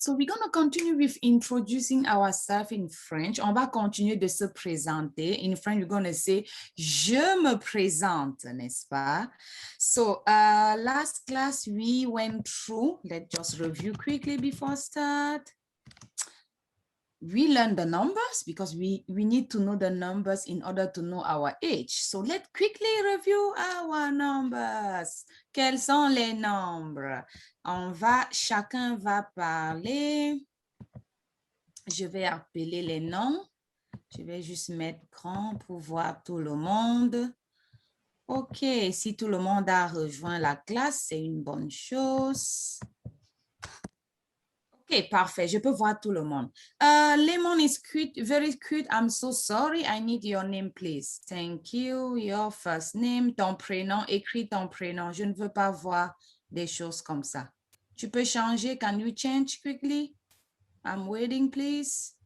So we're going to continue with introducing ourselves in French. On va continuer de se présenter. In French, we're going to say, je me présente, n'est-ce pas? So last class, we went through, let's just review quickly before start. We learned the numbers because we need to know the numbers in order to know our age. So let's quickly review our numbers. Quels sont les nombres? Chacun va parler. Je vais appeler les noms. Je vais juste mettre grand pour voir tout le monde. OK, si tout le monde a rejoint la classe, c'est une bonne chose. OK, parfait. Je peux voir tout le monde. Lemon is cute, very cute. I'm so sorry. I need your name, please. Thank you. Your first name, ton prénom. Écris ton prénom. Je ne veux pas voir des choses comme ça. Tu peux changer. Can you change quickly? I'm waiting, please.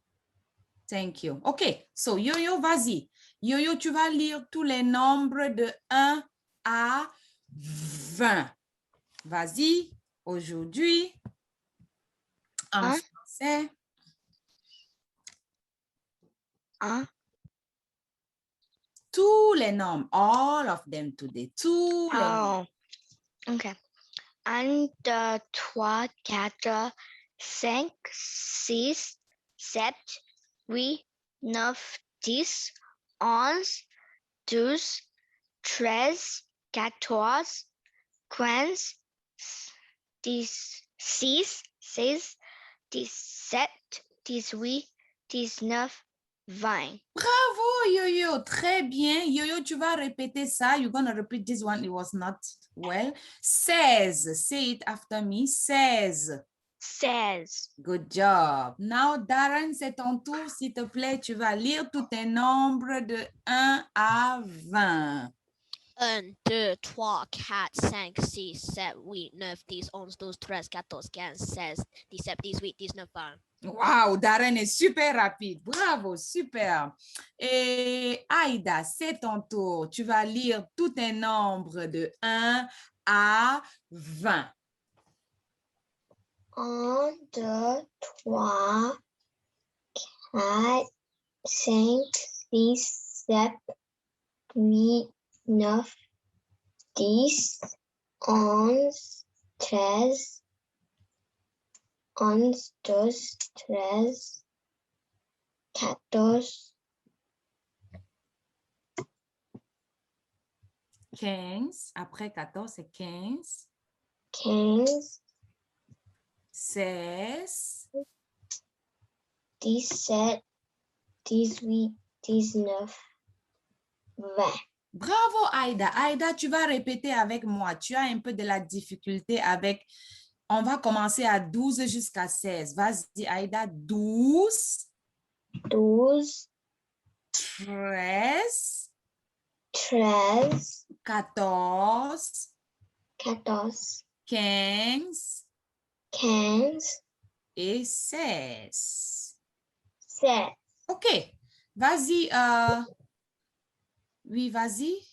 Thank you. OK. So, Yo-Yo, vas-y. Yo-Yo, tu vas lire tous les nombres de 1 à 20. Vas-y. Aujourd'hui, en français. Tous les nombres, all of them today. Tous les nombres. OK. 1, 2, 3, 4, 5, 6, 7, 8, 9, 10, 11, 12, 13, 14, 15, 16, 16, 17, 18, 19, 20. Bravo, Yo-Yo. Très bien. Yo-Yo, tu vas répéter ça. You're going to repeat this one. It was not well. 16. Say it after me. 16. 16. Good job. Now, Darren, c'est ton tour. S'il te plaît, tu vas lire tous tes nombres de 1 à 20. 1, 2, 3, 4, 5, 6, 7, 8, 9, 10, 11, 12, 13, 14, 15, 16, 17, 18, 19, 20. Wow, Darren est super rapide. Bravo, super. Et Aïda, c'est ton tour. Tu vas lire tous tes nombres de 1 à 20. 1, 2, 3, 4, 5, 6, 7, 8, 9, 10, 11, 13, 11, 12, 13, 14, 15. Après 14, c'est 15. 15, 16. 17, 18, 19, 20. Bravo, Aïda. Aïda, tu vas répéter avec moi. Tu as un peu de la difficulté avec... On va commencer à 12 jusqu'à 16. Vas-y, Aïda. 12. 12, 13. 13, 14. 14, 15. 15, Et 16. 16. OK. Vas-y. Oui, vas-y.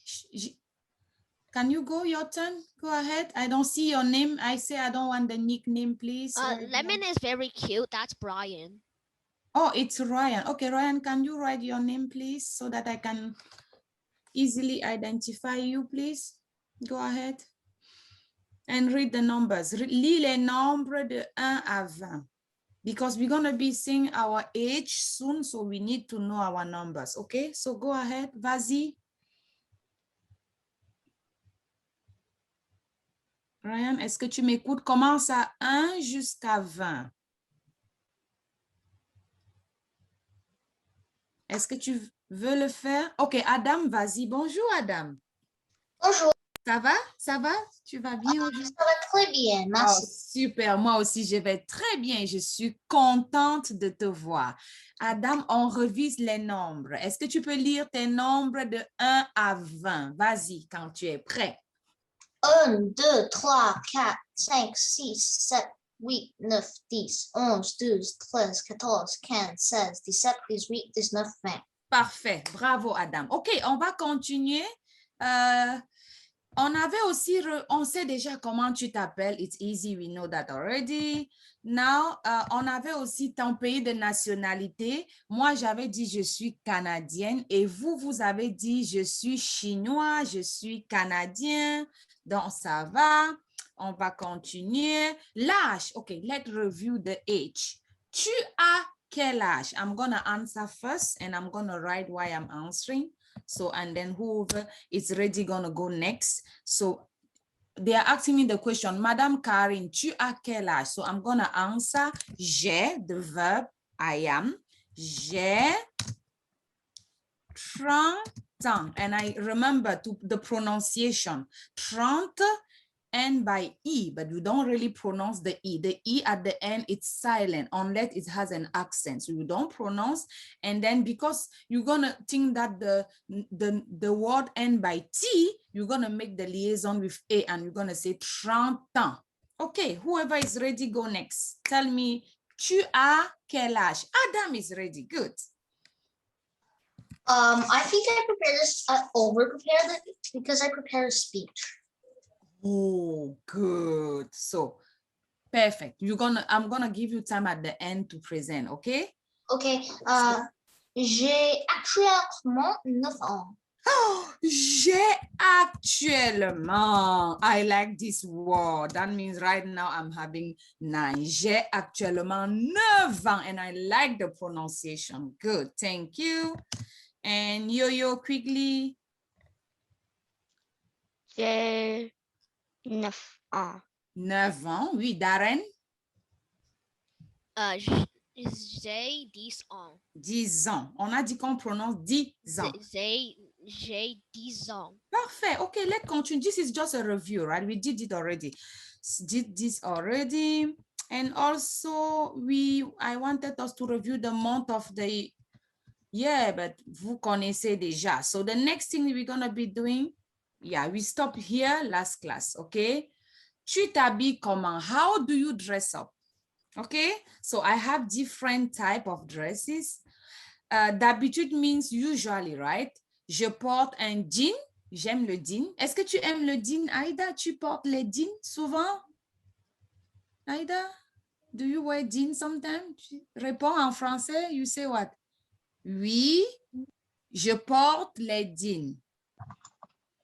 Can you go? Your turn. Go ahead. I don't see your name. I say I don't want the nickname, please. Lemon is very cute. That's Brian. Oh, it's Ryan. Okay, Ryan, can you write your name, please, so that I can easily identify you, please? Go ahead. And read the numbers. Lis les nombres de 1 à 20. Because we're going to be seeing our age soon, so we need to know our numbers. Okay, so go ahead. Vas-y. Ryan, est-ce que tu m'écoutes? Commence à 1 jusqu'à 20. Est-ce que tu veux le faire? OK, Adam, vas-y. Bonjour, Adam. Bonjour. Ça va? Ça va? Tu vas bien aujourd'hui? Ça va très bien, merci. Oh, super. Moi aussi, je vais très bien. Je suis contente de te voir. Adam, on revise les nombres. Est-ce que tu peux lire tes nombres de 1 à 20? Vas-y, quand tu es prêt. 1, 2, 3, 4, 5, 6, 7, 8, 9, 10, 11, 12, 13, 14, 15, 16, 17, 18, 19, 20. Parfait. Bravo, Adam. OK, on va continuer. On avait aussi, on sait déjà comment tu t'appelles. It's easy, we know that already. Now, on avait aussi ton pays de nationalité. Moi, j'avais dit je suis canadienne et vous, vous avez dit je suis chinois, je suis canadien. Donc, ça va. On va continuer. L'âge. OK, let's review the age. Tu as quel âge? I'm going to answer first and I'm going to write why I'm answering. So, and then whoever is ready gonna go next. So they are asking me the question, Madame Karin, tu as quel âge? So I'm gonna answer, j'ai, the verb, I am, j'ai 30 ans. And I remember the pronunciation, 30 end by E, but you don't really pronounce the E. The E at the end, it's silent unless it has an accent. So you don't pronounce. And then because you're going to think that the word end by T, you're going to make the liaison with A and you're going to say 30 ans. Okay, whoever is ready, go next. Tell me, tu as quel âge? Adam is ready. Good. I think I prepared this, over prepared it because I prepared a speech. Oh, good. So perfect. I'm gonna give you time at the end to present, okay? Okay. J'ai actuellement 9 ans. J'ai actuellement. I like this word. That means right now I'm having 9. J'ai actuellement 9 ans and I like the pronunciation. Good. Thank you. And Yo-Yo, quickly. J'ai 9 ans. 9 ans. Oui, Darren. J'ai 10 ans. 10 ans. On a dit qu'on prononce 10 ans. J'ai 10 ans. Perfect. Okay, let's continue. This is just a review, right? We did it already. Did this already. And also, I wanted us to review the month of the year, but vous connaissez déjà. So the next thing we're going to be doing, yeah, we stop here last class, okay? Tu t'habilles comment? How do you dress up? Okay, so I have different type of dresses. D'habitude means usually, right? Je porte un jean. J'aime le jean. Est-ce que tu aimes le jean, Aïda? Tu portes les jeans souvent? Aïda, do you wear jeans sometimes? Tu réponds en français, you say what? Oui, je porte les jeans.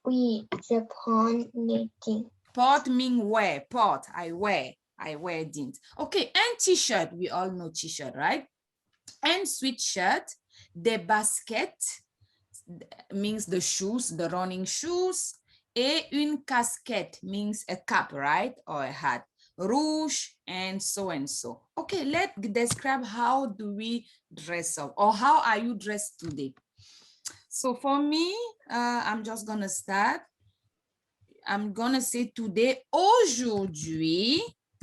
Oui, je prends les jeans. Porte mean wear. Porte, I wear. I wear jeans. Okay, and t-shirt. We all know t-shirt, right? And sweatshirt. Des baskets means the shoes, the running shoes. Et une casquette means a cap, right? Or a hat. Rouge and so and so. Okay, let's describe how do we dress up or how are you dressed today? So for me, I'm just gonna start. I'm gonna say today, aujourd'hui.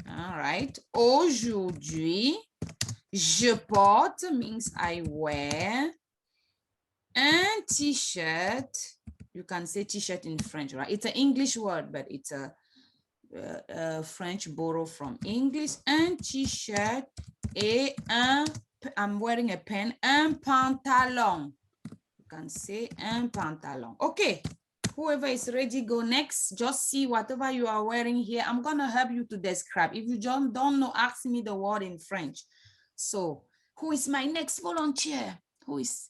All right, aujourd'hui, je porte means I wear un t-shirt. You can say t-shirt in French, right? It's an English word, but it's a French borrow from English. Un t-shirt et I'm wearing a pen, un pantalon. You can say un pantalon. Okay, whoever is ready, go next. Just see whatever you are wearing here. I'm gonna help you to describe. If you don't know, ask me the word in French. So who is my next volunteer? Who is?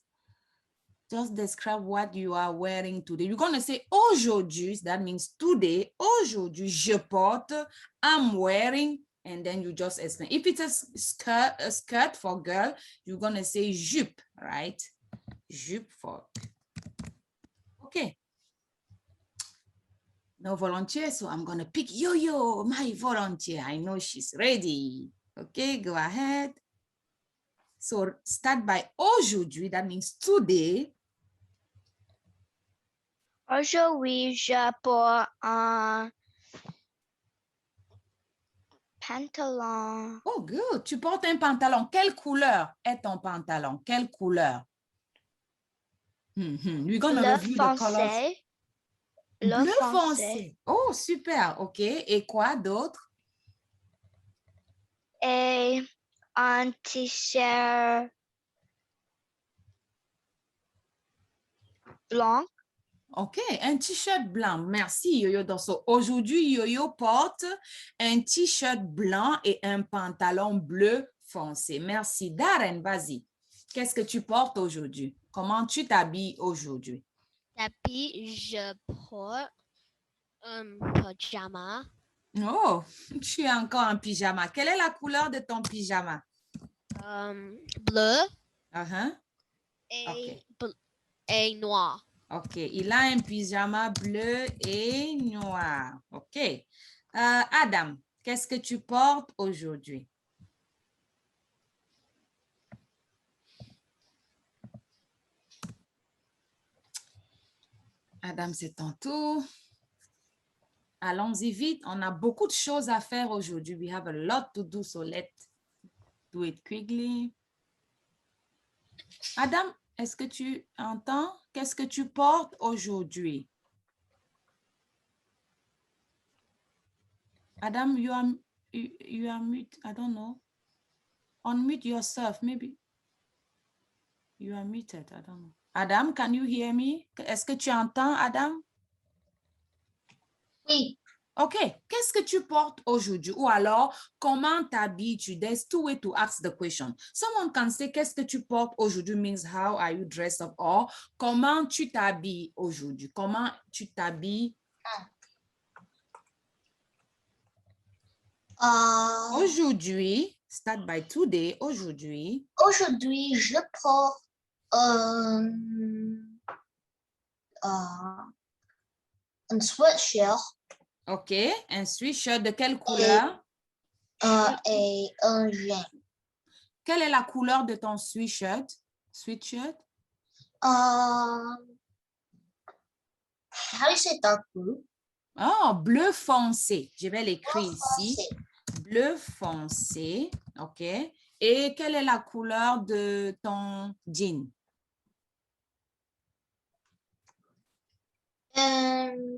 Just describe what you are wearing today. You're going to say aujourd'hui, that means today. Aujourd'hui, je porte, I'm wearing, and then you just explain. If it's a skirt for girl, you're going to say jupe, right? Jupe for. Okay. No volunteer, so I'm going to pick Yo-Yo, my volunteer. I know she's ready. Okay, go ahead. So start by aujourd'hui, that means today. Aujourd'hui, je porte un pantalon. Oh, good. Tu portes un pantalon. Quelle couleur est ton pantalon? Quelle couleur? We're going to Le review the colors. foncé. Le Bleu foncé. foncé. Oh, super. OK. Et quoi d'autre? Et un t-shirt blanc. OK, un t-shirt blanc. Merci, Yo-Yo Dorso. Aujourd'hui, Yo-Yo porte un t-shirt blanc et un pantalon bleu foncé. Merci. Darren, vas-y. Qu'est-ce que tu portes aujourd'hui? Comment tu t'habilles aujourd'hui? Tapi, je porte un pyjama. Oh, tu es encore en pyjama. Quelle est la couleur de ton pyjama? Bleu Uh-huh. et, OK. et noir. OK, il a un pyjama bleu et noir. OK. Adam, qu'est-ce que tu portes aujourd'hui? Adam, c'est ton tour. Allons-y vite. On a beaucoup de choses à faire aujourd'hui. We have a lot to do, so let's do it quickly. Adam, est-ce que tu entends? Qu'est-ce que tu portes aujourd'hui? Adam, you are mute. I don't know. Unmute yourself, maybe. You are muted. I don't know. Adam, can you hear me? Est-ce que tu entends, Adam? Oui. OK. Qu'est-ce que tu portes aujourd'hui? Ou alors, comment t'habilles-tu? There's two ways to ask the question. Someone can say, qu'est-ce que tu portes aujourd'hui means how are you dressed up? Or, comment tu t'habilles aujourd'hui? Comment tu t'habilles? Aujourd'hui, start by today. Aujourd'hui. Aujourd'hui, je porte un sweatshirt OK. Un sweatshirt de quelle couleur? et un jean. Quelle est la couleur de ton sweatshirt? Sweatshirt? How do you say dark blue? Oh, bleu foncé. Je vais l'écrire ici. Foncé. Bleu foncé. OK. Et quelle est la couleur de ton jean?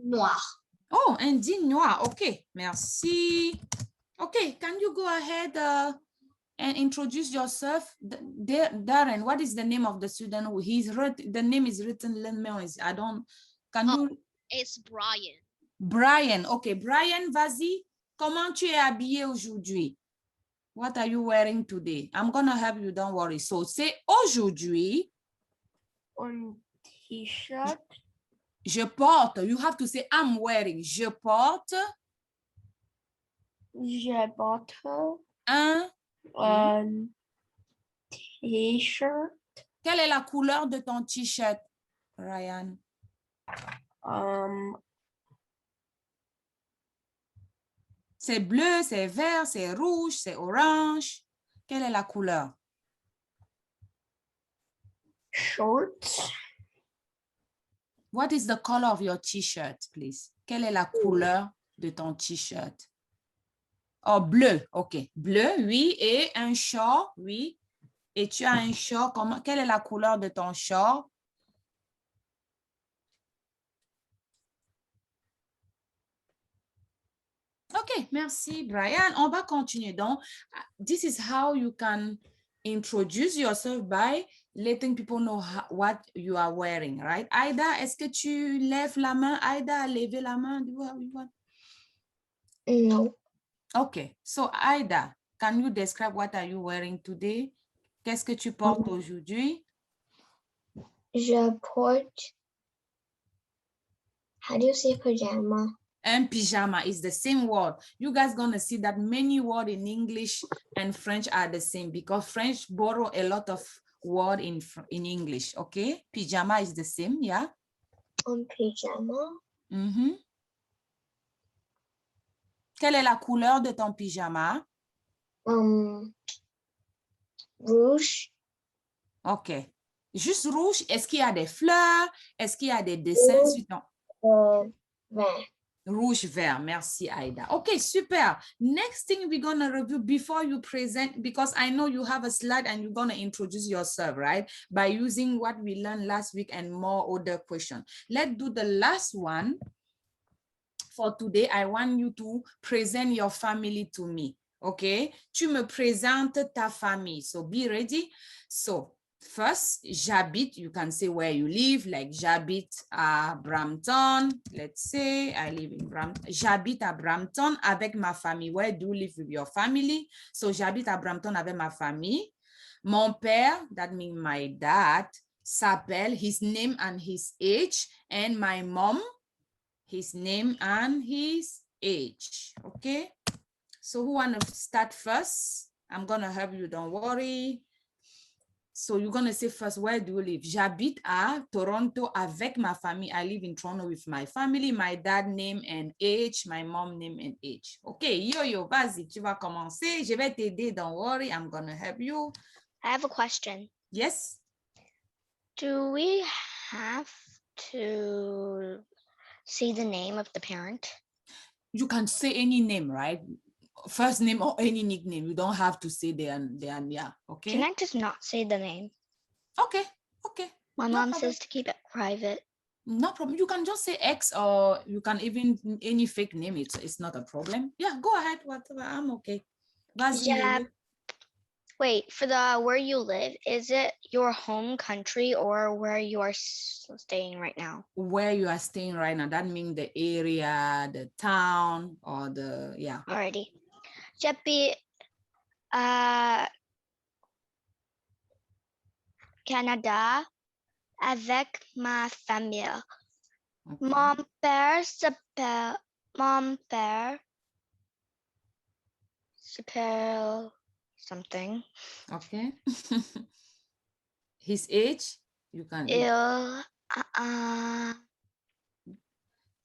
Noir. Oh, un jean noir. OK. Merci. OK. Can you go ahead and introduce yourself? Darren, what is the name of the student? The name is written. I don't. Can you? It's Brian. Brian. OK. Brian, vas-y. Comment tu es habillé aujourd'hui? What are you wearing today? I'm going to help you. Don't worry. So, say aujourd'hui. Un t-shirt. Je porte. You have to say I'm wearing. Je porte. Je porte Un t-shirt. Quelle est la couleur de ton t-shirt, Ryan? C'est bleu, c'est vert, c'est rouge, c'est orange. Quelle est la couleur? Short. What is the color of your t-shirt, please? Quelle est la couleur de ton t-shirt? Oh, bleu. OK. Bleu, oui. Et un short, oui. Et tu as un short. Quelle est la couleur de ton short? OK, merci, Brian. On va continuer. Donc, this is how you can introduce yourself by letting people know what you are wearing, right? Aida, est-ce que tu lèves la main? Aida a levé la main. No. OK. So, Aida, can you describe what are you wearing today? Qu'est-ce que tu portes aujourd'hui? Je porte. How do you say pajama? And pyjama is the same word. You guys gonna see that many words in English and French are the same because French borrow a lot of word in English. Okay, pyjama is the same, yeah. Un pyjama. Quelle est la couleur de ton pyjama? Rouge. Ok. Juste rouge. Est-ce qu'il y a des fleurs? Est-ce qu'il y a des dessins sur ton... Vert. Rouge vert. Merci, Aida. Okay, super. Next thing we're going to review before you present, because I know you have a slide and you're going to introduce yourself, right? By using what we learned last week and more other questions. Let's do the last one. For today, I want you to present your family to me. Okay? Tu me présentes ta famille. So be ready. So First, j'habite, you can say where you live, like j'habite à Brampton. Let's say I live in Brampton. J'habite à Brampton avec ma famille. Where do you live with your family? So, j'habite à Brampton avec ma famille. Mon père, that means my dad, s'appelle, his name and his age. And my mom, his name and his age. Okay? So, who want to start first? I'm going to help you, don't worry. So you're going to say first, where do you live? J'habite à Toronto avec ma famille. I live in Toronto with my family, my dad name and age, my mom name and age. Okay, Yo-Yo, vas-y, tu vas commencer. Je vais t'aider, don't worry. I'm going to help you. I have a question. Yes? Do we have to say the name of the parent? You can say any name, right? First name or any nickname. You don't have to say their yeah, okay? Can I just not say the name? Okay, okay. My No mom problem. says to keep it private. No problem. You can just say X or you can even any fake name. It's not a problem. Yeah, go ahead. Whatever. I'm okay. Vas-y, Yeah. Yo-Yo. Wait, for the where you live, is it your home country or where you are staying right now? Where you are staying right now. That means the area, the town, or the yeah. Alrighty. J'habite Canada avec ma famille. Okay. Mon père s'appelle something. Okay. His age, you can.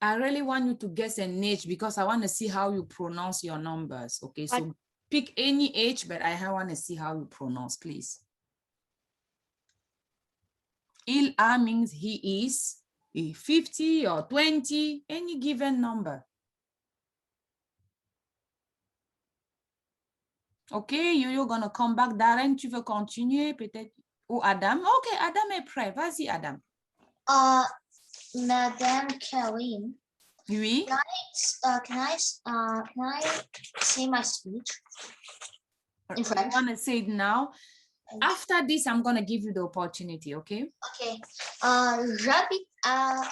I really want you to guess an age because I want to see how you pronounce your numbers. Okay, so pick any age, but I want to see how you pronounce, please. Il a means he is 50 or 20, any given number. Okay, Yo-Yo gonna come back. Darren, tu veux continuer peut-être? Ou Adam? Ok, Adam est prêt. Vas-y, Adam. Madame Karim, Oui. can I say my speech in French? I want to say it now. After this, I'm going to give you the opportunity, okay? Okay. J'habite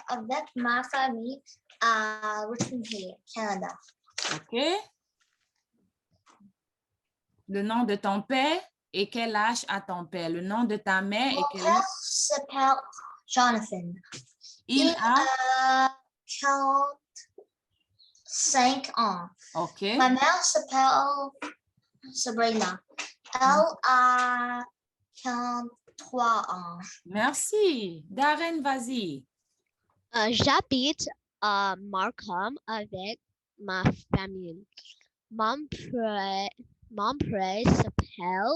avec ma famille à Richmond Hill, Canada. Okay. Le nom de ton père et quel âge a ton père? Le nom de ta mère et Mon quel père âge? s'appelle Jonathan. Il a 45 ans. OK. Ma mère s'appelle Sabrina. Elle a 43 ans. Merci. Darren, vas-y. J'habite à Markham avec ma famille. Mon père s'appelle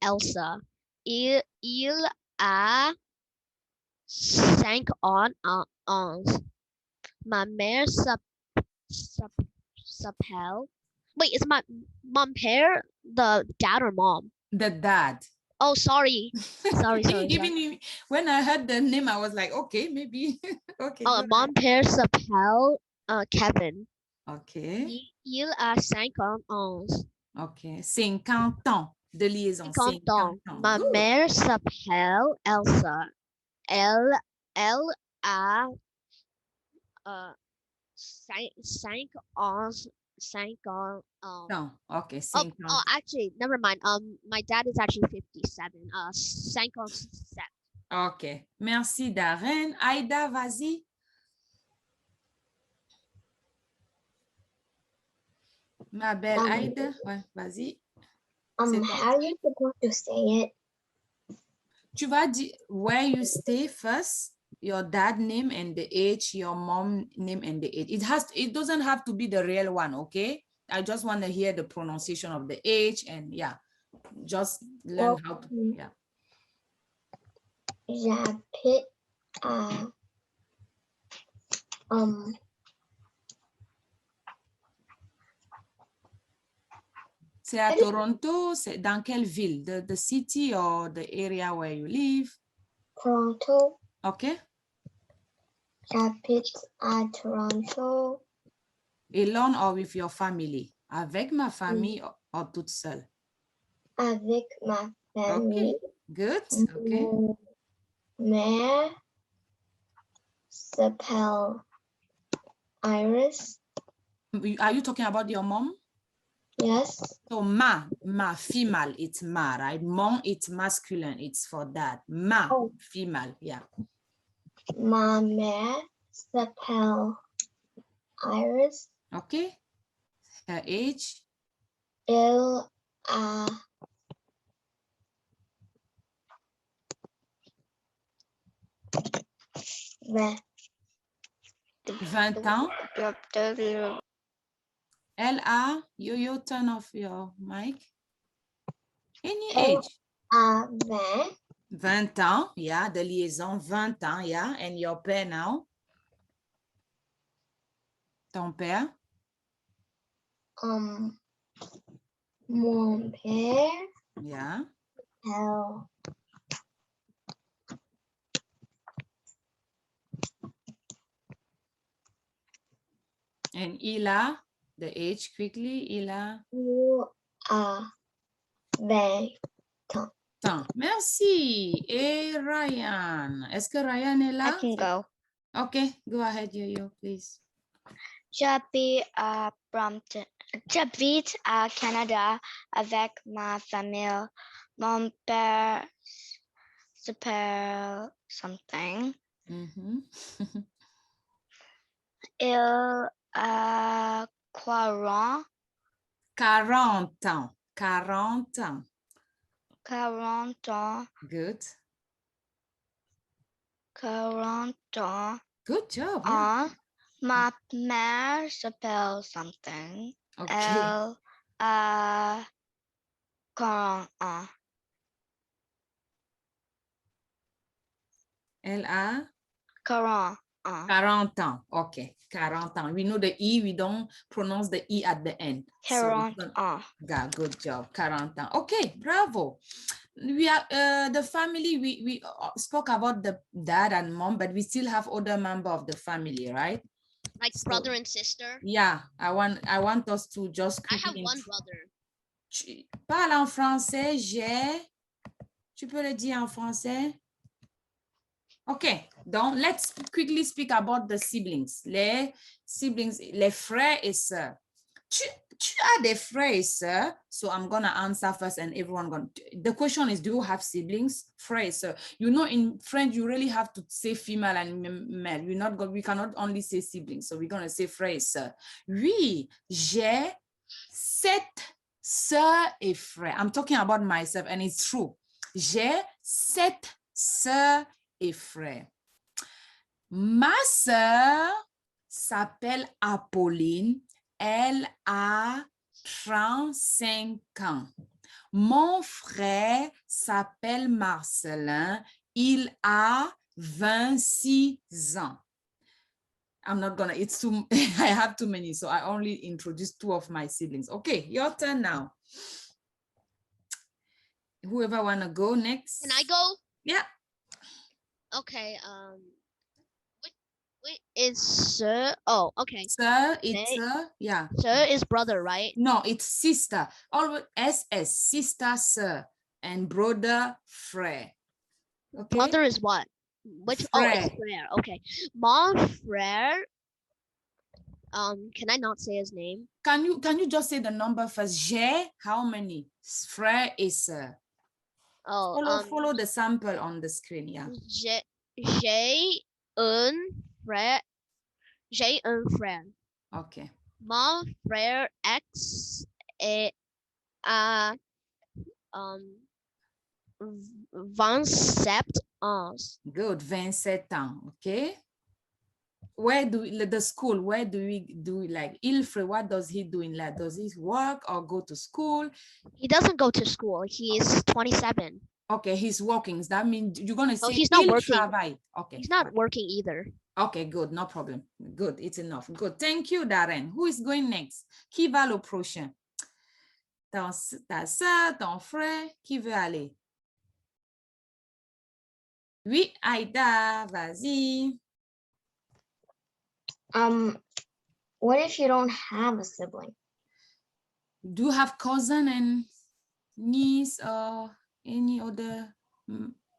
Elsa. Il a 5 ans. Ma mère s'appelle. Wait, is mon père the dad or mom? The dad. Oh, sorry. Sorry. Even when I heard the name, I was like, okay, maybe. Okay. go Mon père s'appelle Kevin. OK. Il a 50 ans. OK. 50 ans de liaison. 50 ans. Ma Good. mère s'appelle Elsa. Elle a 5 ans. 5 ans. Non. OK. Oh, 50. actually, never mind. My dad is actually 57. 57. OK. Merci, Darren. Aïda, vas-y. Ma belle Aïda. Ouais, vas-y. C'est toi. How are you supposed to say it? Tu vas dire where you stay first, your dad name and the age, your mom name and the age. It doesn't have to be the real one, okay? I just want to hear the pronunciation of the age and yeah, just learn how to, yeah. J'habite C'est à Toronto, c'est dans quelle ville? The city or the area where you live? Toronto. Okay. J'habite à Toronto. Alone or with your family? Avec ma famille or toute seule? Avec ma famille. Okay. Good. Okay. Mon mère s'appelle Iris. Are you talking about your mom? Yes. So ma, female, it's ma, right? Mon, it's masculine, it's for that. Ma, Oh. female, yeah. Ma mère s'appelle Iris. Okay. Her age? Elle a 20. 20 ans. Elle a, yo, turn off your mic. Any Elle age? a 20. 20 ans, yeah, de liaison, 20 ans, yeah. And your père now? Ton père? Mon père Yeah. s'appelle And il a, the age quickly, il a? Il a 20 ans. Temps. Merci. Et Ryan? Est-ce que Ryan est I là? can go. Okay, go ahead, Yo-Yo, please. J'habite à Brampton. J'habite à Canada avec ma famille. Mon père s'appelle something. Mhm. Il a 40 40 ans. 40 ans. 40 ans. Good. 40 ans. Good job. Yeah. Ma mère s'appelle something. Okay. Elle a 40 ans. Elle a 40 ans. 40 ans. Okay. 40 ans. We know the E, we don't pronounce the E at the end. So 40 ans. yeah, good job. 40 ans. Okay, bravo. We are the family, we spoke about the dad and mom, but we still have other member of the family, right? Like So, brother and sister. yeah, I want us to just I have quickly one brother. Tu parles en français, j'ai. Tu peux le dire en français? Okay, donc let's quickly speak about the siblings. Les siblings, les frères et sœurs. Tu as des frères et sœurs? So I'm gonna answer first and everyone gonna. The question is, do you have siblings? Frères et sœurs. You know, in French, you really have to say female and male. We cannot only say siblings. So we're gonna say frères et sœurs. Oui, j'ai 7 sœurs et frères. I'm talking about myself and it's true. J'ai 7 sœurs et frères. Ma sœur s'appelle Apolline. Elle a 35 ans. Mon frère s'appelle Marcelin. Il a 26 ans. I'm not gonna, it's too, I have too many, so I only introduced 2 of my siblings. Okay, your turn now. Whoever wanna go next. Can I go? Yeah. Okay. Wait, is sir? Oh, okay. Sir, it's Nay. yeah. Sir is brother, right? No, it's sister. Always SS, sister, sir, and brother, frère. Okay. Brother is what? Which? Oh, it's frère. Okay. Mon frère. Can I not say his name? Can you just say the number first? J'ai how many? Frère et sœur. Oh, Follow the sample on the screen. Yeah. J'ai un frère. J'ai un frère. Okay. Mon frère X est à 27 ans. Good. 27 ans. Okay. Where do we, the school? Where do we do like Ilfrey? What does he do in that? Does he work or go to school? He doesn't go to school. He's 27. Okay, he's working. That means you're gonna say Oh, he's not working. Travaille. Okay. He's not working either. Okay, good, no problem. Good, it's enough. Good, thank you, Darren. Who is going next? Qui va le prochain? Ta soeur, ton frère, qui veut aller? Oui, Aïda, vas-y. What if you don't have a sibling? Do you have cousin and niece or any other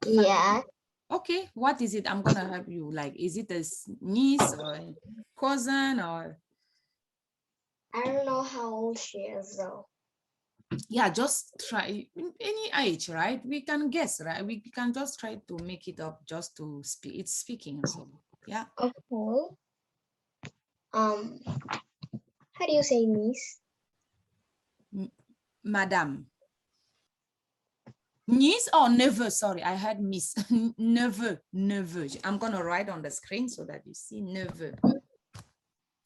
Yeah. Okay, what is it? I'm gonna help you. Like, is it a niece or a cousin or? I don't know how old she is though. Yeah, just try any age, right? We can guess, right? We can just try to make it up just to speak. It's speaking, so yeah. Okay. How do you say niece? Madame. Niece or neveu? Sorry, I had miss. Neveu, neveu. I'm gonna write on the screen so that you see neveu.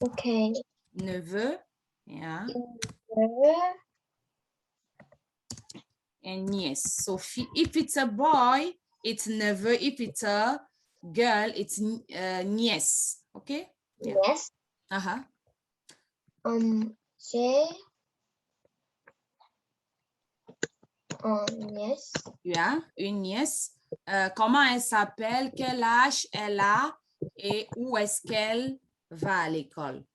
Okay. Neveu, yeah. And niece. So if it's a boy, it's neveu. If it's a girl, it's niece. Okay? Yeah. Yes. Uh-huh. J'ai nièce. Yeah, une nièce. Comment elle s'appelle? Quel âge elle a? Et où est-ce qu'elle va à l'école?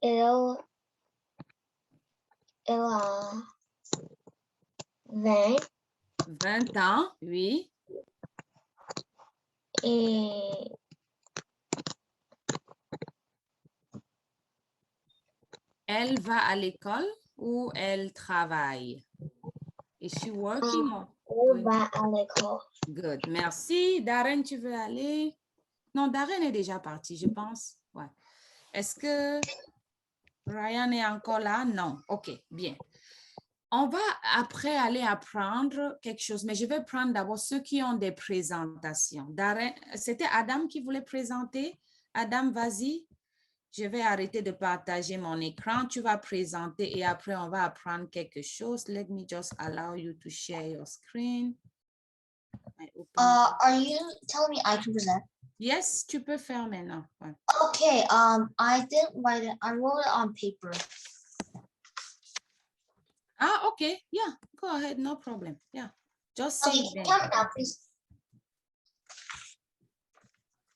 Elle a 20 20 ans, oui. et Elle va à l'école ou elle travaille? Is she working? elle va à l'école. Good, merci. Darren, tu veux aller? Non, Darren est déjà parti, je pense. Ouais. Est-ce que Ryan est encore là? Non. OK, bien. On va après aller apprendre quelque chose, mais je vais prendre d'abord ceux qui ont des présentations. Darren, c'était Adam qui voulait présenter. Adam, vas-y. Je vais arrêter de partager mon écran. Tu vas présenter et après, on va apprendre quelque chose. Let me just allow you to share your screen. Are you telling me I can present? Yes, tu peux faire maintenant. Ouais. Okay, I didn't write it. I wrote it on paper. Ah, okay. Yeah, go ahead. No problem. Yeah. Just say Okay, it then. count it now, please.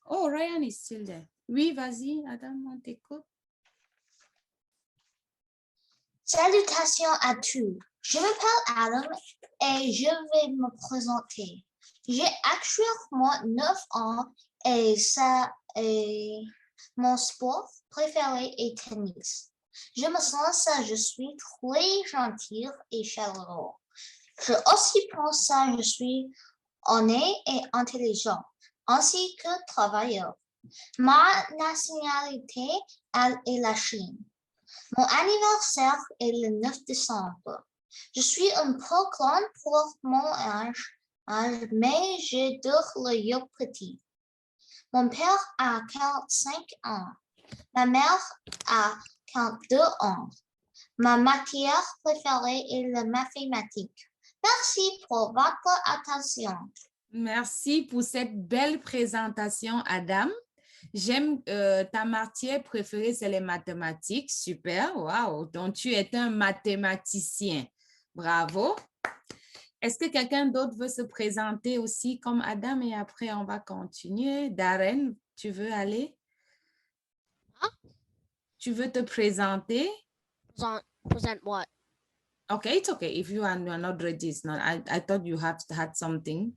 Oh, Ryan is still there. Oui, vas-y, Adam, on t'écoute. Salutations à tous. Je m'appelle Adam et je vais me présenter. J'ai actuellement 9 ans et mon sport préféré est tennis. Je me sens ça, je suis très gentil et chaleureux. Je aussi pense ça, je suis honnête et intelligent, ainsi que travailleur. Ma nationalité est la Chine. Mon anniversaire est le 9 décembre. Je suis un peu grande pour mon âge, mais j'adore le yo petit. Mon père a 45 ans. Ma mère a 42 ans. Ma matière préférée est la mathématique. Merci pour votre attention. Merci pour cette belle présentation, Adam. J'aime ta matière préférée, c'est les mathématiques. Super, wow. Donc, tu es un mathématicien. Bravo. Est-ce que quelqu'un d'autre veut se présenter aussi comme Adam et après, on va continuer. Darren, tu veux aller? Huh? Tu veux te présenter? Present what? Okay, it's okay. If you are not ready, it's not. I thought you had something.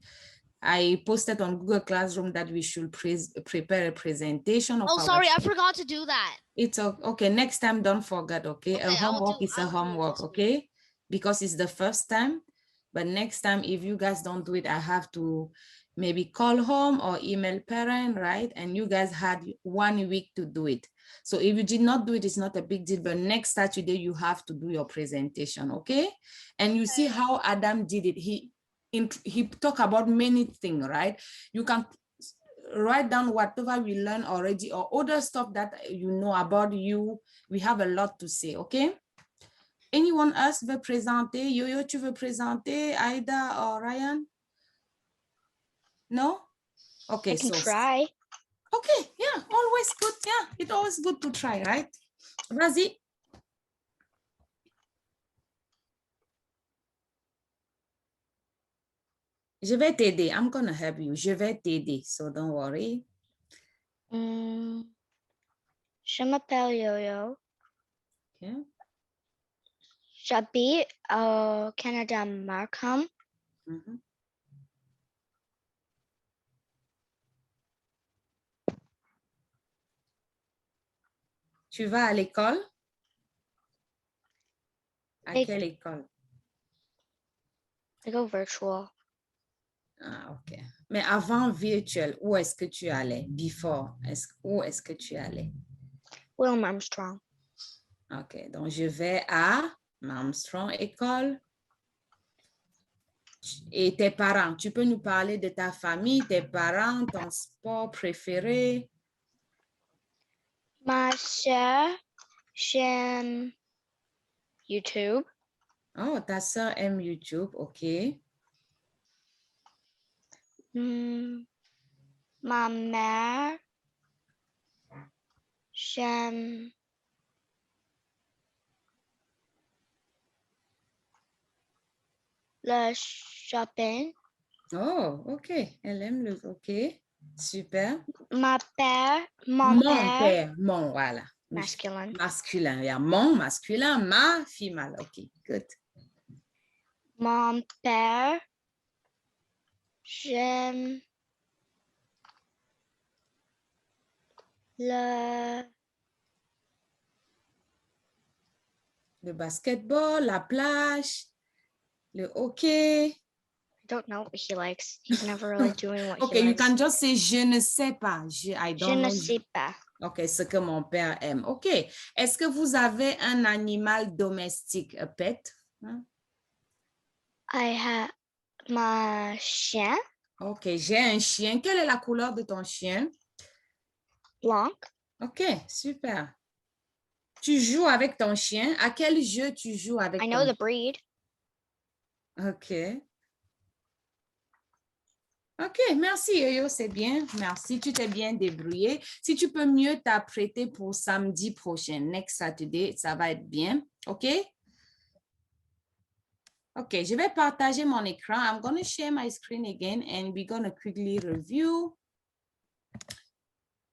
I posted on Google Classroom that we should prepare a presentation of Oh, sorry, I forgot to do that. It's okay. Next time, don't forget, okay? A homework is a homework, okay? Because it's the first time. But next time, if you guys don't do it, I have to maybe call home or email parent, right? And you guys had 1 week to do it. So if you did not do it, it's not a big deal. But next Saturday, you have to do your presentation, okay? And you see how Adam did it. He talked about many things, right? You can write down whatever we learned already or other stuff that you know about you. We have a lot to say, okay? Anyone else veut présenter? Yo-Yo, tu veux présenter? Aida or Ryan? No? Okay, I can so try. okay, yeah, always good. Yeah, it's always good to try, right? Vas-y. Je vais t'aider. I'm gonna help you. Je vais t'aider, so don't worry. Je m'appelle Yo-Yo. Okay. J'habite au Canada Markham. Tu vas à l'école? À I- quelle école? I go virtual. Ah, OK. Mais avant virtuel, où est-ce que tu allais? Before, où est-ce que tu allais? William Armstrong. OK. Donc, je vais à Armstrong École. Et tes parents, tu peux nous parler de ta famille, tes parents, ton sport préféré? Ma sœur, j'aime YouTube. Oh, ta soeur aime YouTube, OK. Ma mère, j'aime le shopping. Oh, OK. Elle aime le... OK. Super. Mon père, Mon, voilà. Oui. masculine. Masculin, yeah. Mon, masculin, ma, female. OK, good. Mon père, j'aime le Le basketball, la plage, le hockey. I don't know what he likes. He's never really doing what Okay, he you likes. can just say je ne sais pas. I Je don't ne know. sais pas. OK, ce que mon père aime. OK. Est-ce que vous avez un animal domestique, a pet? Hein? I have my chien, OK, j'ai un chien. Quelle est la couleur de ton chien? blanc. OK, super. Tu joues avec ton chien. À quel jeu tu joues avec I ton know the breed. OK. OK, merci Yo-Yo, c'est bien. Merci, tu t'es bien débrouillé. Si tu peux mieux t'apprêter pour samedi prochain, next Saturday, ça va être bien. OK? OK, je vais partager mon écran. I'm going to share my screen again and we're going to quickly review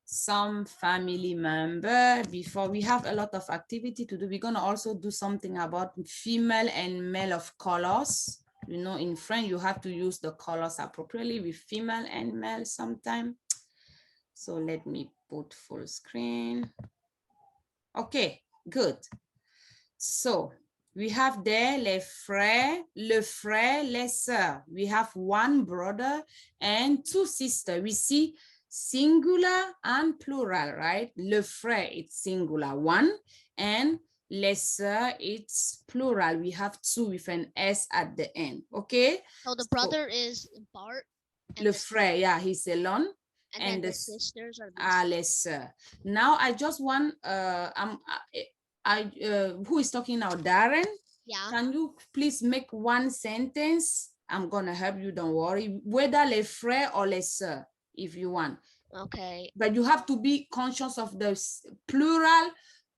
some family member before we have a lot of activity to do. We're going to also do something about female and male of colors. You know, in French, you have to use the colors appropriately with female and male sometimes. So let me put full screen. Okay, good. So we have there les frères, le frère, les sœurs. We have one brother and two sisters. We see singular and plural, right? Le frère, it's singular, one, and les sœurs, it's plural. We have two with an S at the end, okay? So the brother is Bart. And Le the- frère, yeah, he's alone. and and then the the sisters are Ah, les sœurs. Now I just want, who is talking now? Darren? yeah. Can you please make one sentence? I'm gonna help you, don't worry. Whether les frères or les sœurs, if you want. Okay. But you have to be conscious of the plural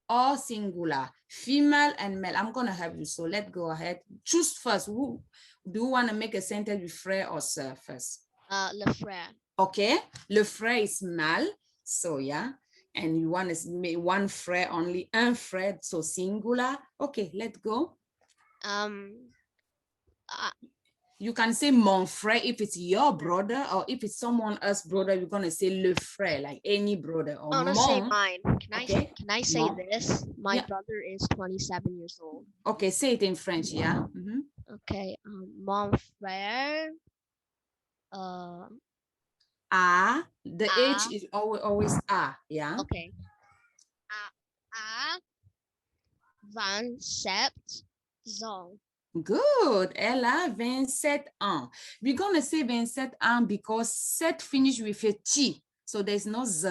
or singular, female and male. I'm gonna help you, so let's go ahead. Choose first. Who do you want to make a sentence with frère or sœur first? Le frère. Okay, le frère is male, so yeah. And you want to make one frère only, un frère, so singular. Okay, let's go. You can say mon frère if it's your brother, or if it's someone else's brother, you're gonna say le frère, like any brother. Or I want to say mon. mine. Okay. Can I say Mon. this? My Yeah. brother is 27 years old. Okay, say it in French, yeah. Mhm. Okay. Mon frère. The H is always A, yeah. Okay. A 27 ans. Good. Elle a 27 ans. We're going to say 27 ans because 7 finish with a T. So there's no z.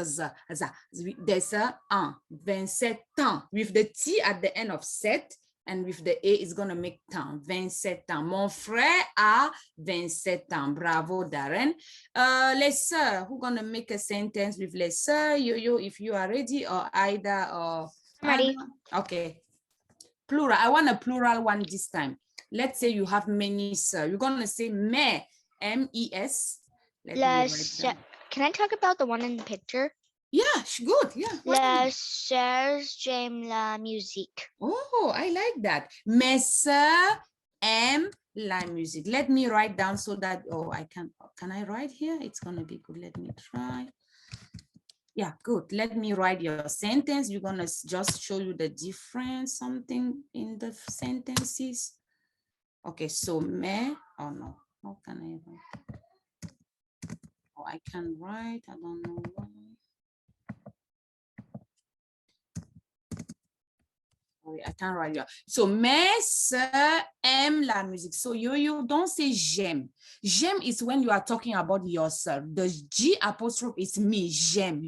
There's a an. 27 ans. With the T at the end of set and with the A, it's going to make temps. 27 ans. Mon frère a 27 ans. Bravo, Darren. Les sœurs. Who's going to make a sentence with les sœurs? Yo, if you are ready, or Ida or... I'm ready. Okay. Plural. I want a plural one this time. Let's say you have many sœurs. You're going to say mes, M-E-S. Can I talk about the one in the picture? Yeah, good. Yeah. Les sœurs j'aiment la musique. Oh, I like that. Mes sœurs aiment la musique. Let me write down so that, I can I write here? It's going to be good. Let me try. Yeah, good. Let me write your sentence. You're gonna just show you the difference, something in the sentences. Okay, so mais, oh no, how can I write? Oh, I can write, I don't know why. I can't write it. So, mes sœurs aiment la musique. So, you don't say j'aime. J'aime is when you are talking about yourself. The G apostrophe is me, j'aime,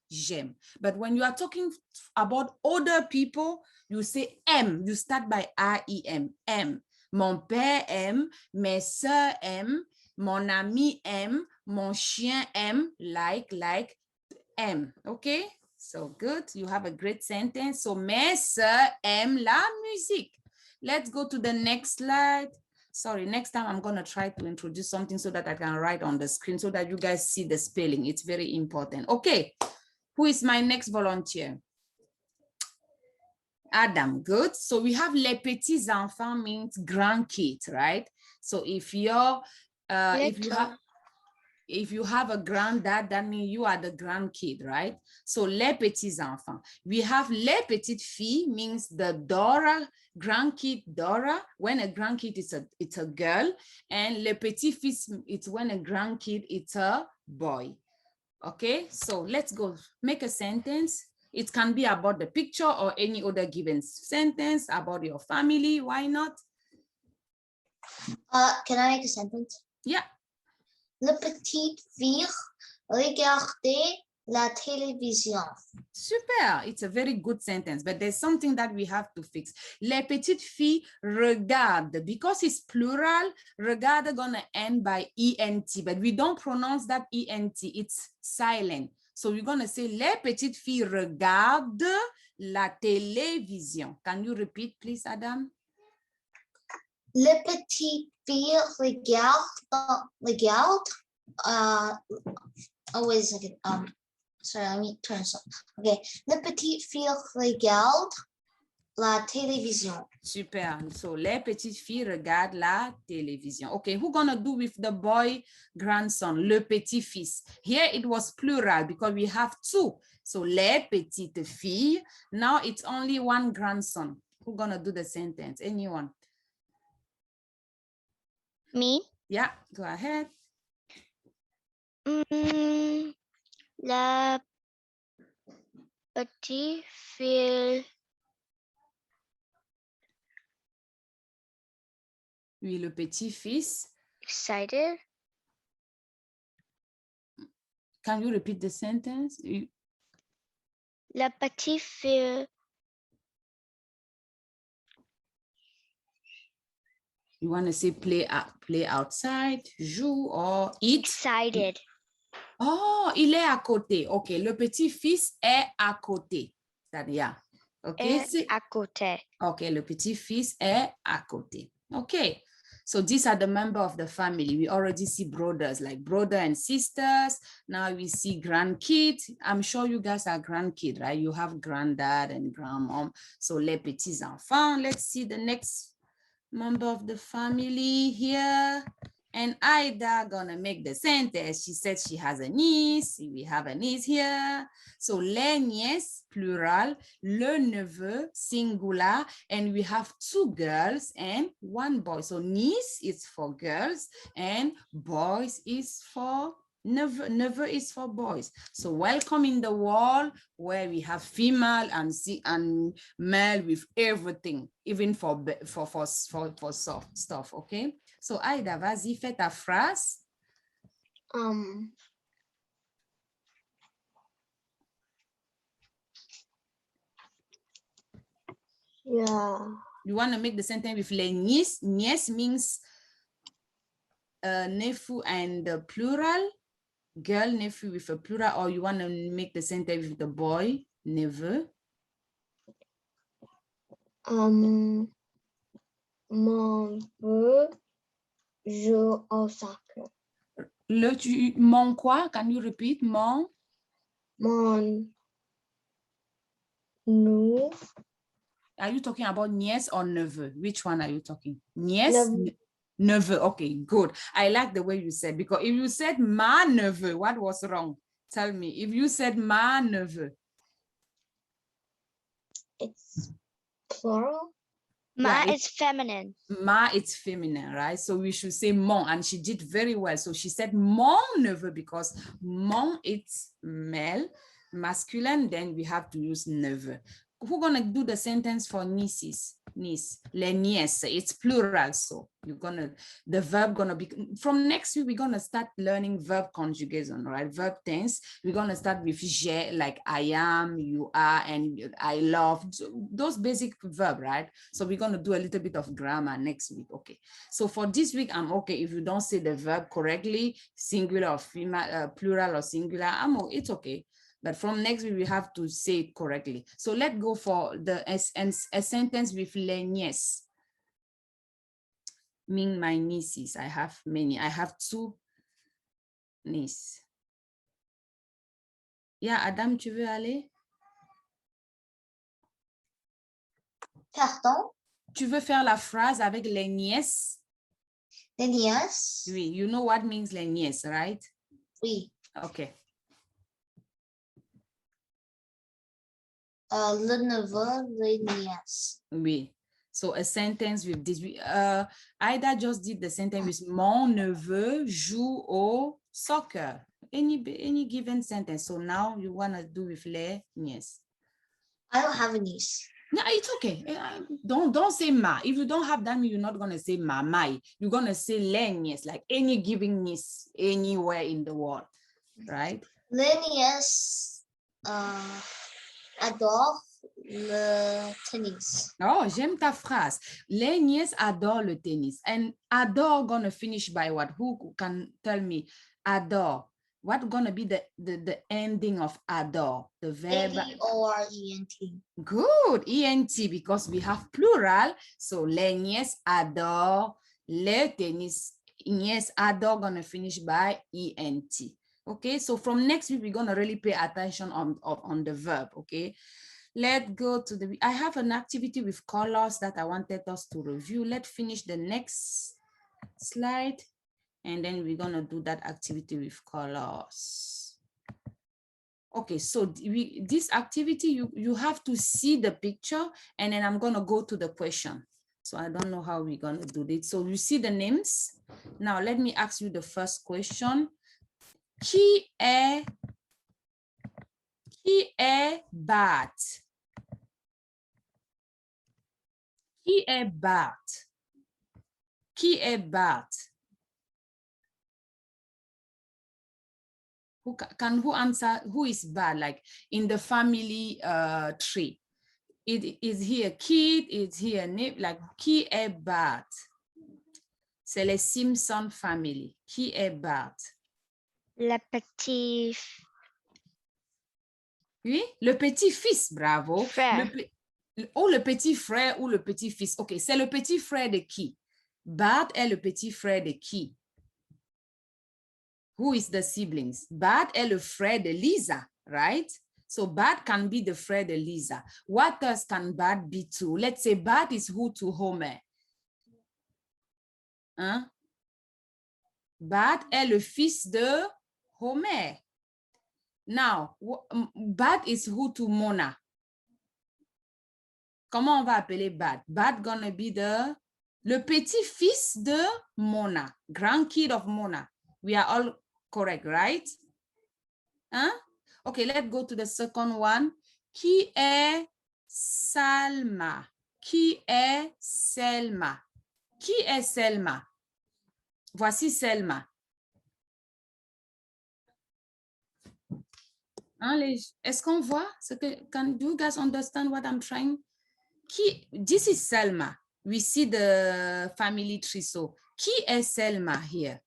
j'aime. But when you are talking about other people, you say aime. You start by A-I-M, aime. Mon père aime, mes sœurs aiment, mon ami aime, mon chien aime, like, aime. Okay? So good, you have a great sentence. So, mes sœurs aiment la musique. Let's go to the next slide. Sorry, next time I'm gonna try to introduce something so that I can write on the screen so that you guys see the spelling. It's very important. Okay, who is my next volunteer? Adam, good. So we have les petits enfants means grandkids, right? So if you're, if you have a granddad, that means you are the grandkid, right? So, les petits enfants. We have les petites filles, means the daughter, grandkid daughter. When a grandkid is it's a girl, and les petits fils, it's when a grandkid, it's a boy. Okay, so let's go make a sentence. It can be about the picture or any other given sentence about your family. Why not? Can I make a sentence? Yeah. Les petites filles regardaient la télévision. Super, it's a very good sentence, but there's something that we have to fix. Les petites filles regardent, because it's plural, regardent gonna end by ENT, but we don't pronounce that ENT, it's silent. So we're gonna say, les petites filles regardent la télévision. Can you repeat, please, Adam? Les petites filles regardent, oh, wait a second, sorry, let me turn this on. Okay, les petites filles regardent la télévision. Super, so les petites filles regardent la télévision. Okay, who gonna do with the boy grandson, le petit-fils? Here it was plural because we have two. So les petites filles, now it's only one grandson. Who gonna do the sentence? Anyone? Me? Yeah, go ahead. La petite fille. Oui, le petit-fils. Excited? Can you repeat the sentence? La petite fille. You want to say play outside, joue, or eat? Excited. Oh, il est à côté. OK, le petit-fils est à côté. C'est-à-dire, OK, Est à côté. OK, le petit-fils est à côté. OK, so these are the members of the family. We already see brothers, like brother and sisters. Now we see grandkids. I'm sure you guys are grandkids, right? You have granddad and grandmom. So les petits enfants. Let's see the next member of the family here. And Ida gonna make the sentence. She said she has a niece. We have a niece here. So les nièces, plural, le neveu, singular, and we have two girls and one boy. So niece is for girls and boys is for neveu is for boys. So welcome in the world where we have female and male with everything, even for soft stuff, okay? So Aïda, vas-y, fais ta phrase. Yeah. You want to make the sentence with les nièces. Nièce means nephew and the plural. Girl, nephew with a plural, or you want to make the sentence with the boy, neveu. Mon neveu joue au soccer. Mon quoi? Can you repeat? Mon? Mon nous. Are you talking about nièce or neveu? Which one are you talking? Nièce? Neveu. Okay, good. I like the way you said, because if you said ma neveu, what was wrong? Tell me, if you said ma neveu. It's plural. Ma Yeah, is feminine. Ma, it's feminine, right? So we should say mon, and she did very well. So she said mon neveu because mon, it's male, masculine, then we have to use neveu. Who's gonna do the sentence for nieces? Niece, les nièces, it's plural. So you're gonna, the verb gonna be, from next week, we're gonna start learning verb conjugation, right? Verb tense, we're gonna start with j'ai, like I am, you are, and I love, those basic verb, right? So we're gonna do a little bit of grammar next week, okay? So for this week, I'm okay if you don't say the verb correctly, singular or female, plural or singular, it's okay. But from next week, we have to say it correctly. So let's go for a sentence with les nièces. Meaning my nieces. I have many. I have 2 nieces. Yeah, Adam, tu veux aller? Pardon? Tu veux faire la phrase avec les nièces? Les nièces? Oui, you know what means les nièces, right? Oui. Okay. Le neveu, les nièces. Oui. So a sentence with this. Ida just did the sentence with mon neveu joue au soccer. Any given sentence. So now you want to do with les nièces. I don't have a niece. No, it's okay. Don't say ma. If you don't have that, you're not gonna say ma, my. You're gonna say les nièces, like any given niece anywhere in the world, right? Les nièces adorent le tennis. Oh, j'aime ta phrase. Les nièces adorent le tennis. And adore gonna finish by what? Who can tell me? Adore. What gonna be the ending of adore? The verb. A-D-O-R-E-N-T. Good. E-N-T, because we have plural. So les nièces adorent le tennis. Nièces adore gonna finish by E-N-T. Okay, so from next week, we're gonna really pay attention on the verb, okay? Let's go to I have an activity with colors that I wanted us to review. Let's finish the next slide, and then we're gonna do that activity with colors. Okay, so this activity, you have to see the picture, and then I'm gonna go to the question. So I don't know how we're gonna do this. So you see the names. Now let me ask you the first question. Qui est Bart? Qui est Bart? Qui est Bart? Who answer? Who is Bart? Like in the family tree. It is here kid, it's here name, like qui est Bart? C'est les Simpson family. Qui est Bart? Le petit Oui, le petit-fils, bravo. frère. Le petit frère ou le petit-fils. OK, c'est le petit frère de qui? Bart est le petit frère de qui? Who is the siblings? Bart est le frère de Lisa, right? So Bart can be the friend of Lisa. What else can Bart be to? Let's say Bart is who to Homer? Hein? Bart est le fils de Homer. Now, Bart is who to Mona? Comment on va appeler Bart? Bart gonna be le petit-fils de Mona, grandkid of Mona. We are all correct, right? Huh? Okay, let's go to the second one. Qui est Salma? Qui est Selma? Qui est Selma? Voici Selma. Hein, est-ce qu'on voit ce que, can you guys understand what I'm trying? This is Selma. We see the family tree. So, qui est Selma here?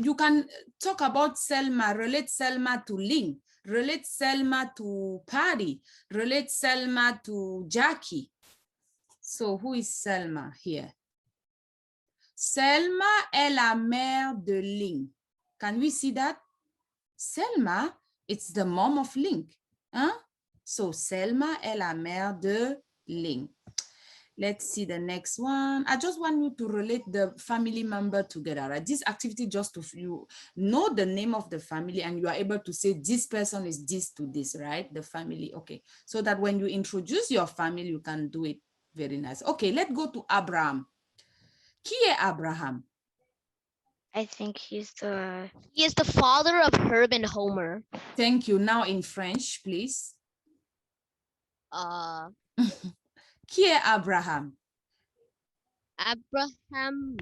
You can talk about Selma, relate Selma to Ling, relate Selma to Patty, relate Selma to Jackie. So who is Selma here? Selma est la mère de Ling. Can we see that? Selma, it's the mom of Ling. Huh? So Selma est la mère de Ling. Let's see the next one. I just want you to relate the family member together, right? This activity just to you know the name of the family and you are able to say this person is this to this, right? The family, okay. So that when you introduce your family, you can do it very nice. Okay, let's go to Abraham. Qui est Abraham? I think he's the He is the father of Herb and Homer. Thank you. Now in French, please. Qui est Abraham? Abraham,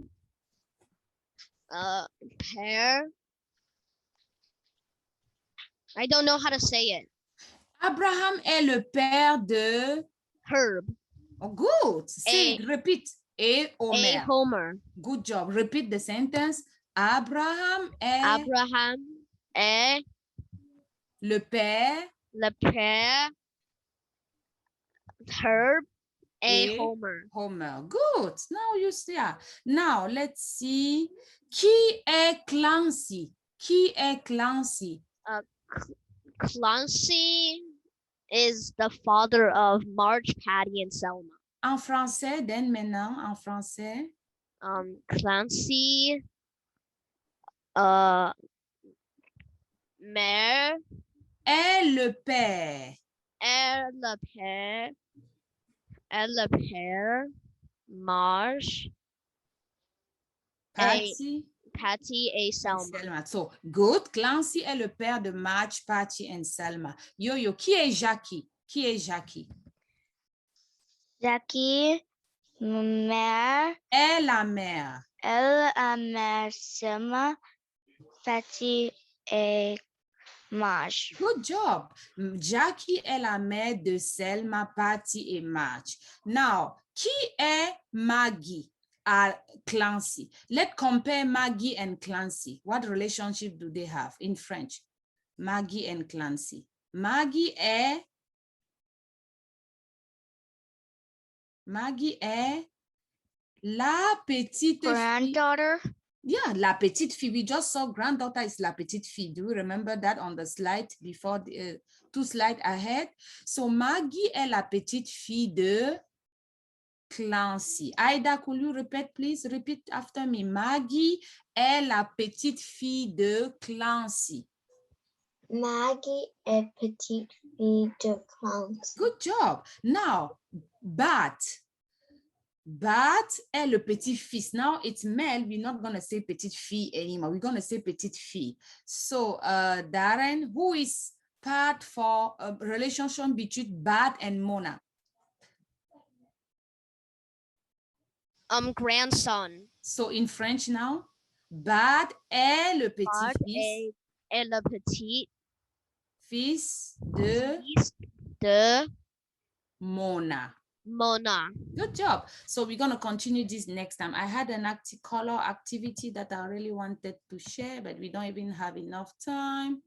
pair. I don't know how to say it. Abraham est le père de... Herb. Oh, good. Say it, repeat. Et Homer. A Homer. Good job. Repeat the sentence. Abraham est Abraham est le père le père Herb et et Homer. Homer. Good. Now you see. Now let's see. Qui est Clancy? Qui est Clancy? Clancy is the father of Marge, Patty, and Selma. En français, then maintenant, en français. Clancy, mère Est le père. est le père Marge, Patty. Patty et Selma. Selma. So, good. Clancy est le père de Marge, Patty and Selma. Yo, qui est Jackie? Qui est Jackie? Jackie, mère, Est la mère. elle, mère, Selma, Patty et Marge. Good job. Jackie est la mère de Selma, Patty et Marge. Now, qui est Maggie? Clancy. Let's compare Maggie and Clancy. What relationship do they have in French? Maggie and Clancy. Maggie est la petite Granddaughter. fille. Yeah, la petite fille. We just saw granddaughter is la petite fille. Do you remember that on the slide before, the, 2 slides ahead? So Maggie est la petite fille de Clancy. Aida, could you repeat, please? Repeat after me. Maggie est la petite fille de Clancy. Maggie est petite fille de Clancy. Good job. Now, Bat est le petit-fils. Now it's male. We're not going to say petite fille anymore. We're going to say petite fille. So, Darren, who is part for a relationship between Bat and Mona? Grandson. So, in French now, Bat est le petit-fils. Est le petit Fils de Mona. Mona. Good job. So we're going to continue this next time. I had an color activity that I really wanted to share, but we don't even have enough time.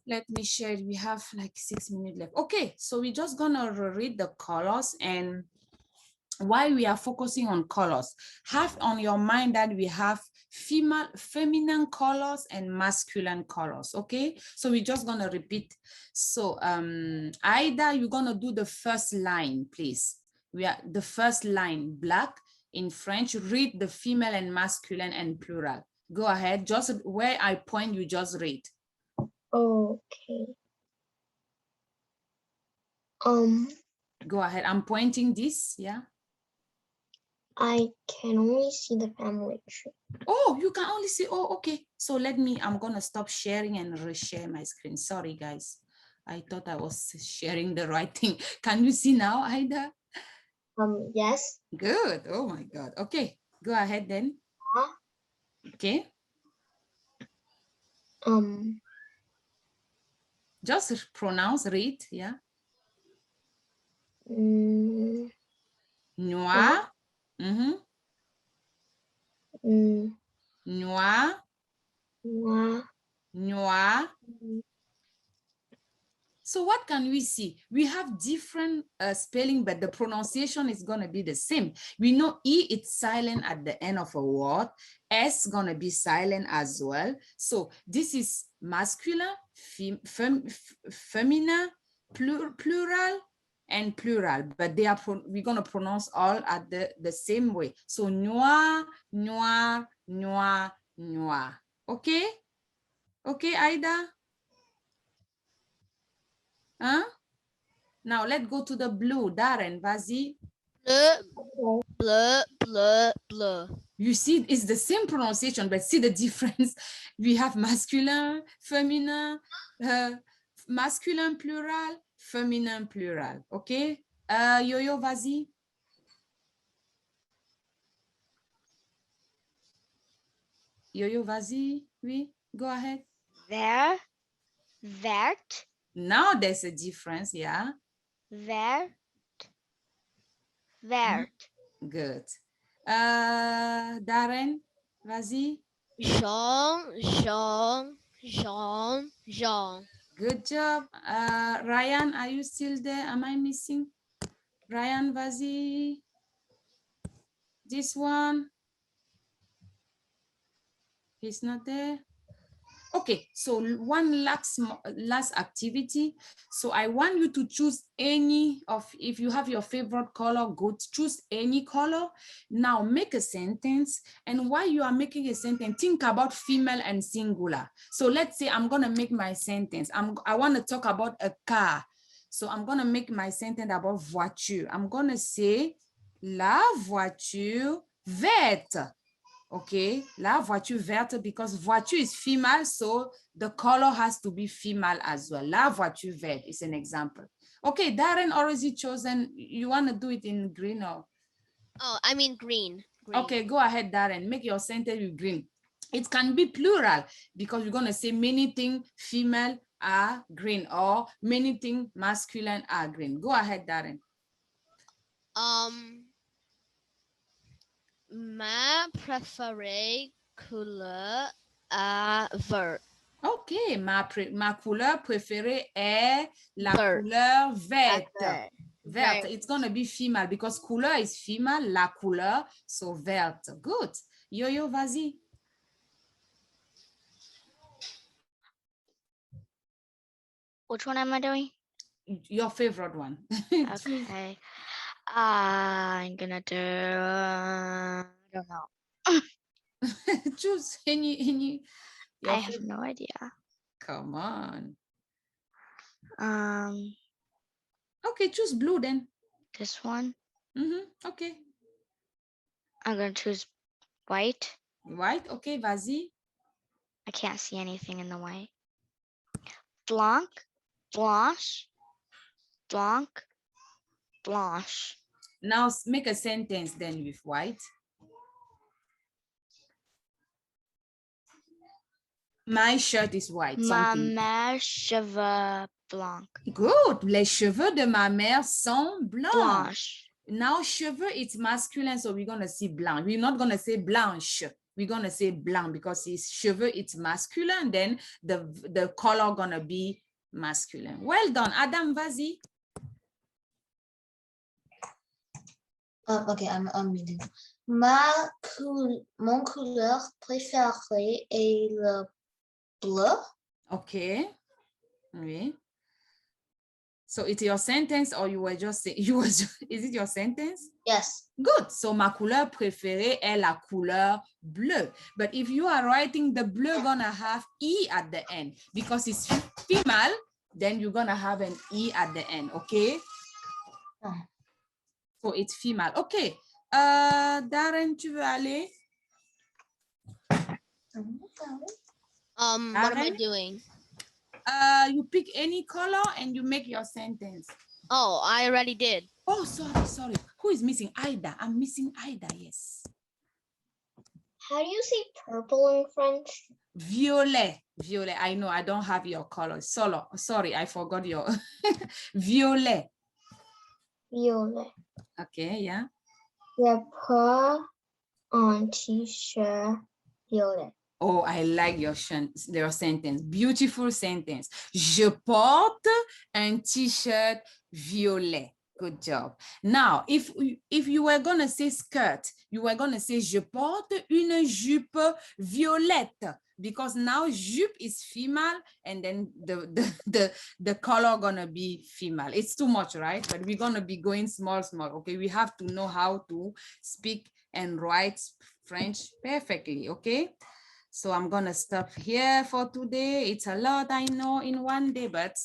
Let me share it. We have like 6 minutes left. Okay, so we're just going to read the colors, and while we are focusing on colors, have on your mind that we have feminine colors and masculine colors. Okay, so we're just going to repeat. So Aida, you're going to do the first line, please. We are the first line, black. In French, read the female and masculine and plural. Go ahead, just where I point, you just read. Okay. Go ahead, I'm pointing this, yeah. I can only see the family tree. Oh, you can only see, oh, okay. So I'm gonna stop sharing and reshare my screen. Sorry, guys. I thought I was sharing the right thing. Can you see now, Aida? Yes. Good, oh my God. Okay, go ahead then. Okay. Just pronounce, read, yeah. Noir. Noir. Noir. So what can we see? We have different spelling, but the pronunciation is going to be the same. We know E, it's silent at the end of a word. S going to be silent as well. So this is masculine, feminine, plural, and plural, but they are we're going to pronounce all at the same way. So noir, noir, noir, noir. Okay? Okay, Aida? Huh? Now let's go to the blue. Darren, vas-y. Bleu, bleu, bleu, bleu. You see, it's the same pronunciation, but see the difference. We have masculin, féminin, masculin plural, féminin plural. Okay? Yo-Yo, vas-y. Yo-Yo, vas-y. Oui, go ahead. Ver, vert, Now there's a difference, yeah? vert, vert. Good. Darren, vas-y. Jaune, jaune, jaune, jaune. Good job. Ryan, are you still there? Am I missing? Ryan, vas-y. This one. He's not there. Okay, so one last activity. So I want you to choose any of, if you have your favorite color, go choose any color. Now make a sentence. And while you are making a sentence, think about female and singular. So let's say I'm gonna make my sentence. I wanna talk about a car. So I'm gonna make my sentence about voiture. I'm gonna say, la voiture verte. Okay, la voiture verte, because voiture is female, so the color has to be female as well. La voiture verte is an example. Okay, Darren already chosen. You want to do it in green or? Oh, I mean green. Okay, go ahead, Darren. Make your sentence with green. It can be plural because we're going to say many things female are green or many things masculine are green. Go ahead, Darren. Ma préférée couleur est vert. Ok, ma couleur préférée est la Vert. couleur verte. Vert. Verte. It's going to be female because couleur is female, la couleur, so verte. Good. Yo-Yo, vas-y. Which one am I doing? Your favorite one. Okay. I'm gonna do, I don't know. Choose any. I have no idea. Come on. Um, Okay, choose blue then. this one. Okay. I'm gonna choose white. White. Okay, vas-y. I can't see anything in the white. Blanc, blanche, blanc, blanche. Now make a sentence then with white. My shirt is white. Ma something. mère cheveux blancs. Good. Les cheveux de ma mère sont blancs. Blanche. Now cheveux, it's masculine, so we're gonna see blanc. We're not gonna say blanche. We're gonna say blanc because it's cheveux, it's masculine. Then the color gonna be masculine. Well done, Adam. Vas-y. Okay, I'm reading. Mon couleur préférée est le bleu. Okay. Oui. So it's your sentence, or you were just saying, is it your sentence? Yes. Good. So ma couleur préférée est la couleur bleue. But if you are writing the bleu, gonna have E at the end because it's female, then you're gonna have an E at the end, okay? Oh. So it's female. Okay. Darren, tu veux aller? What am I Darren? doing? You pick any color and you make your sentence. Oh, I already did. Oh, sorry. Who is missing? Ida. I'm missing Ida, yes. How do you say purple in French? Violet. Violet. I know I don't have your color. Sorry, I forgot your violet. Violet. Okay, yeah. Je porte un t-shirt violet. Oh, I like your sentence. Beautiful sentence. Je porte un t-shirt violet. Good job. Now, if you were going to say skirt, you were going to say je porte une jupe violette, because now jupe is female and then the color gonna be female. It's too much, right? But we're gonna be going small. Okay, we have to know how to speak and write French perfectly. Okay, so I'm gonna stop here for today. It's a lot, I know, in one day, but